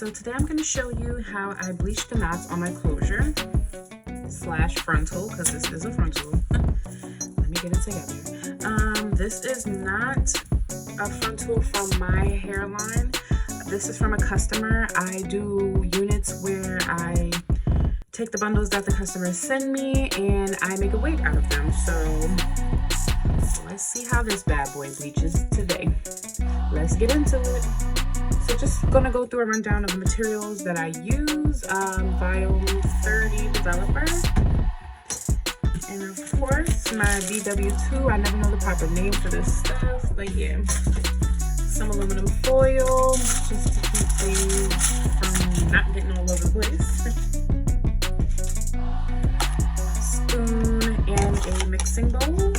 So today I'm going to show you how I bleach the knots on my closure slash frontal, because this is a frontal. Let me get it together. This is not a frontal from my hairline. This is from a customer. I do units where I take the bundles that the customers send me and I make a wig out of them. So let's see how this bad boy bleaches today. Let's get into it. So just gonna go through a rundown of the materials that I use. Vial 30 developer. And of course my VW2. I never know the proper name for this stuff, but yeah. Some aluminum foil just to keep things from not getting all over the place. Spoon and a mixing bowl.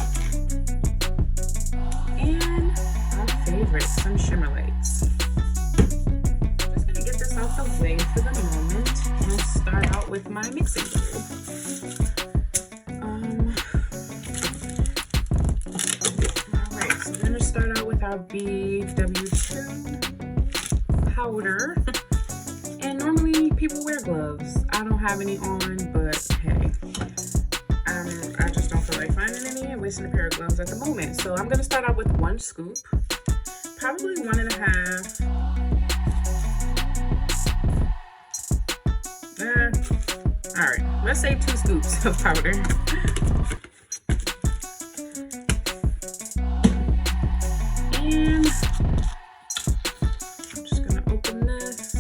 And our favorite, some shimmer lights. Just gonna get this out the way for the moment and start out with my mixing bowl. Alright, so we're gonna start out with our BW2 powder. And normally people wear gloves. I don't have any on, but hey. I just don't feel like finding any and wasting a pair of gloves at the moment. So I'm gonna start out with 1 scoop, probably 1.5. All right, let's say 2 scoops of powder. And I'm just gonna open this.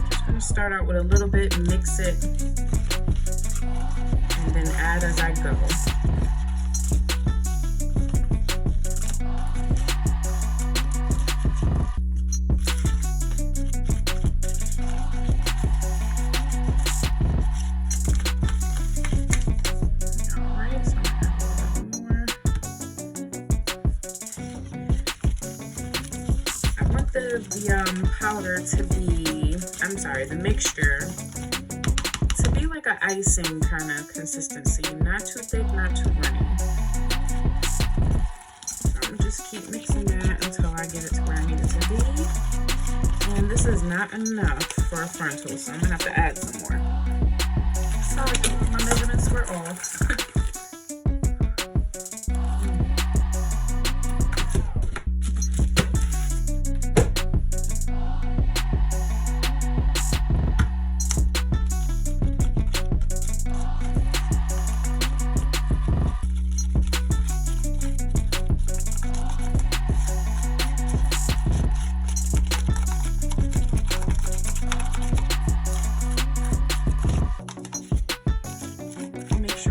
Just gonna start out with a little bit, mix it, and then add as I go. Alright, so I'm gonna add a little bit more. I want the powder to be, the mixture to be like an icing kind of consistency, not too thick, not too runny. So I'm gonna just keep mixing that until I get it to where I need it to be. And this is not enough for a frontal, so I'm gonna have to add some more. Sorry, my measurements were off.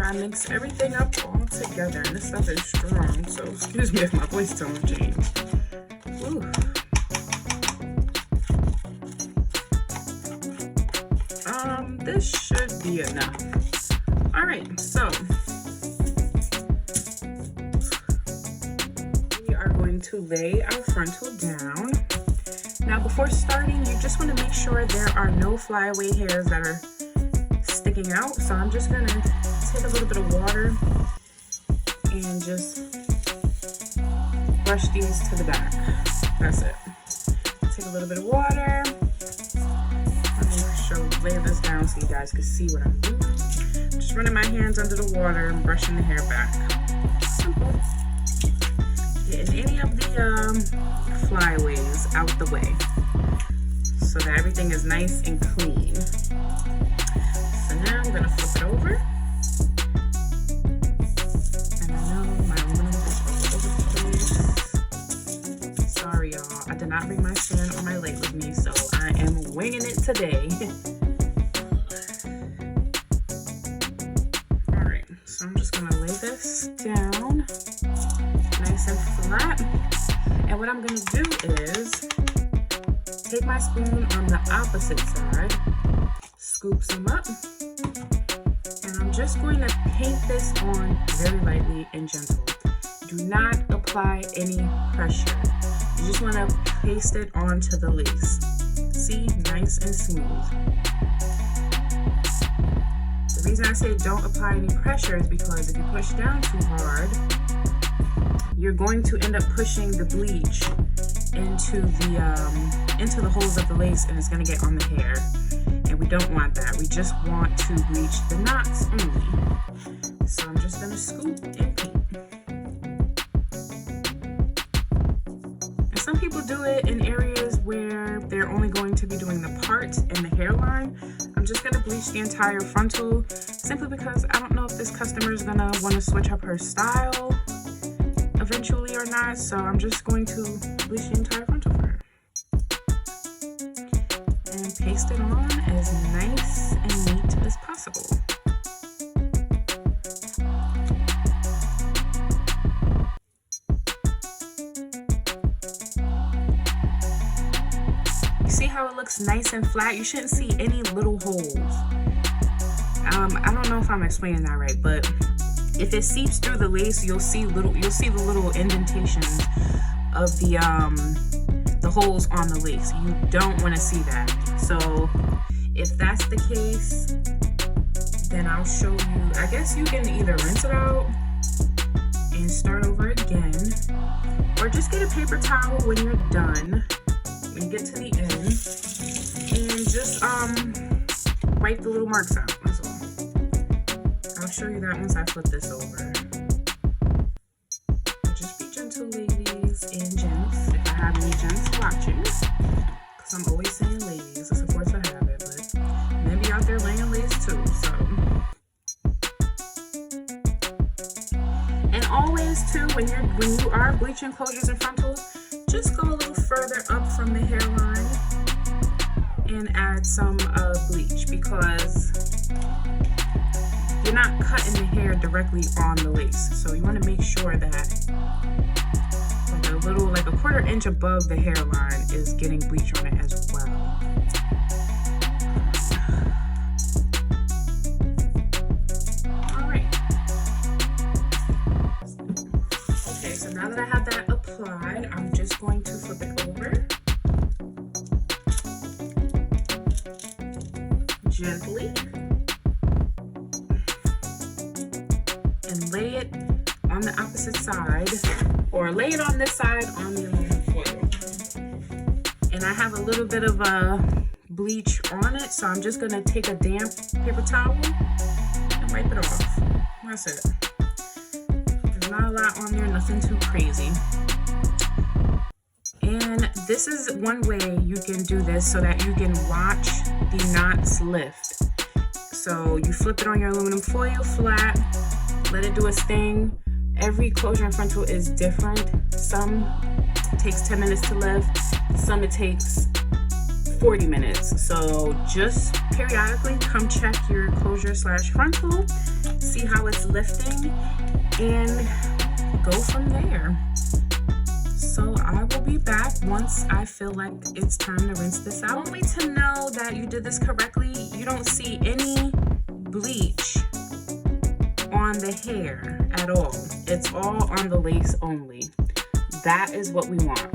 I mix everything up all together, and this stuff is strong, so excuse me if my voice tone changed. Ooh. This should be enough. All right, so we are going to lay our frontal down. Now, before starting, you just want to make sure there are no flyaway hairs that are sticking out. So I'm just gonna take a little bit of water and just brush these to the back. That's it. Take a little bit of water. Let me lay this down so you guys can see what I'm doing. Just running my hands under the water and brushing the hair back. Simple. Getting any of the flyaways out the way so that everything is nice and clean. So now I'm gonna flip it over. I did not bring my stand or my light with me, so I am winging it today. Alright, so I'm just gonna lay this down nice and flat. And what I'm gonna do is take my spoon on the opposite side, scoop some up, and I'm just going to paint this on very lightly and gentle. Do not apply any pressure. You just want to paste it onto the lace. See, nice and smooth. The reason I say don't apply any pressure is because if you push down too hard, you're going to end up pushing the bleach into the holes of the lace, and it's going to get on the hair, and we don't want that. We just want to bleach the knots only. So I'm just going to scoop and paint. And some people do it in areas where they're only going to be doing the parts and the hairline. I'm just going to bleach the entire frontal, simply because I don't know if this customer is going to want to switch up her style eventually or not. So I'm just going to bleach the entire frontal for her. And paste it on as nice and neat as possible. See how it looks nice and flat? You shouldn't see any little holes. I don't know if I'm explaining that right, but if it seeps through the lace, you'll see the little indentations of the holes on the lace. You don't want to see that. So if that's the case, then I'll show you. I guess you can either rinse it out and start over again, or just get a paper towel when you're done. When you get to the end, and just wipe the little marks out. That's all. I'll show you that once I flip this over. Just be gentle, ladies and gents, if I have any gents watching, because I'm always saying ladies. It's a force of habit, but men be out there laying lace too. So, and always too, when you are bleaching closures and frontals, just go a little further up from the hairline and add some bleach, because you're not cutting the hair directly on the lace. So you want to make sure that like a quarter inch above the hairline is getting bleach on it as well. All right. Okay, so now that I have that applied, I'm just going to flip it over gently and lay it on the opposite side, or lay it on this side on the aluminum foil. And I have a little bit of bleach on it, so I'm just gonna take a damp paper towel and wipe it off. That's it. There's not a lot on there, nothing too crazy. And this is one way you can do this so that you can watch the knots lift. So you flip it on your aluminum foil flat, let it do its thing. Every closure and frontal is different. Some takes 10 minutes to lift, some it takes 40 minutes. So just periodically come check your closure / frontal, see how it's lifting, and go from there. So I will be back once I feel like it's time to rinse this out. One way to know that you did this correctly, you don't see any bleach on the hair at all. It's all on the lace only. That is what we want.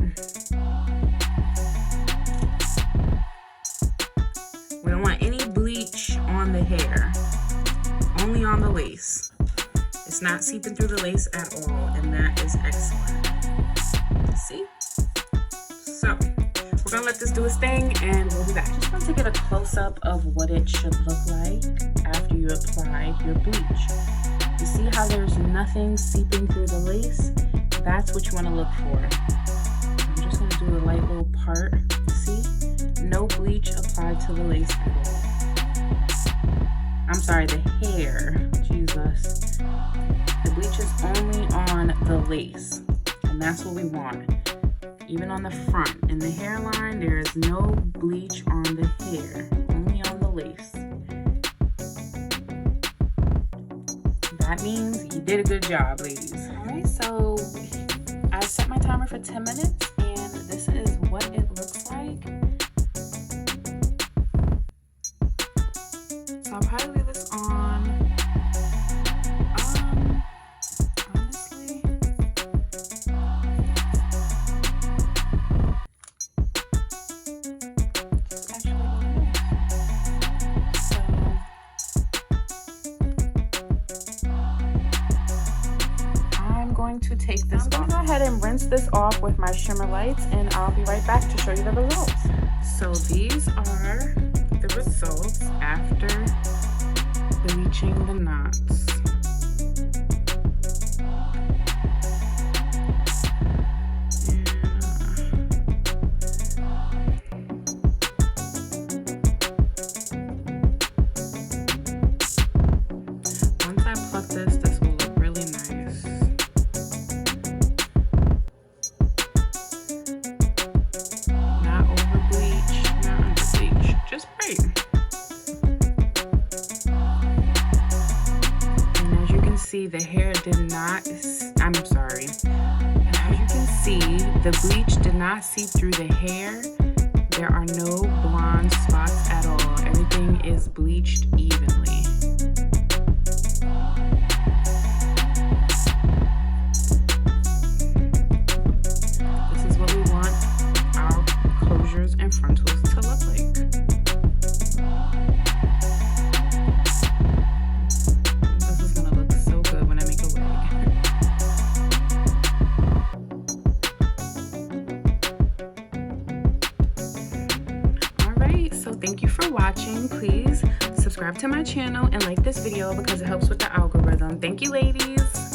We don't want any bleach on the hair, only on the lace. It's not seeping through the lace at all, and that is excellent. See? So we're gonna let this do its thing, and we'll be back. Just gonna take a close-up of what it should look like after you apply your bleach. You see how there's nothing seeping through the lace? That's what you want to look for. I'm just going to do a light little part. See? No bleach applied to the lace at all. I'm sorry, the hair. Jesus. The bleach is only on the lace, and that's what we want. Even on the front. In the hairline, there is no bleach on the hair, only on the lace. That means you did a good job, ladies. All right, so I set my timer for 10 minutes, and this is what it looks like. So I'll probably leave this on, honestly, it's actually really nice. So I'm going to take this off. I'm going to go ahead and rinse this off with my shimmer lights, and I'll be right back to show you the results. So these are the results after bleaching the knots. Once I pluck this will look really nice. Not over bleach, not under bleach, just right. And as you can see, the hair did not, I'm sorry. And as you can see, the bleach did not seep through the hair. There are no blonde spots at all. Everything is bleached evenly. This is what we want our closures and frontals to look like. This is gonna look so good when I make a wig. Alright, so thank you for watching. Please subscribe to my channel and like this video because it helps with the algorithm. Thank you, ladies.